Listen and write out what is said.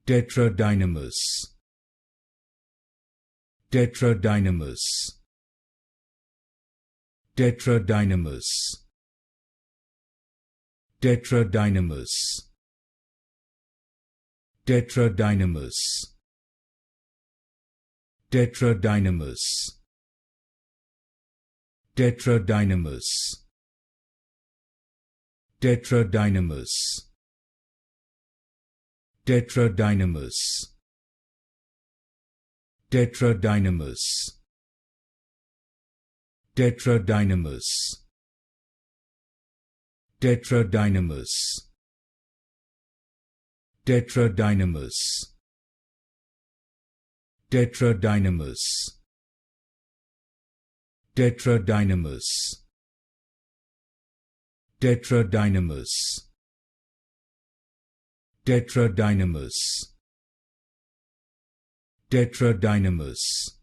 Tetradynamous. Tetradynamous. Tetradynamous. Tetradynamous. Tetradynamous. Tetradynamous. Tetradynamous. Tetradynamous. Tetradynamous. Tetradynamous. Tetradynamous. Tetradynamous. Tetradynamous. Tetradynamous. Tetradynamous. Tetradynamous. Tetradynamous. Tetradynamous.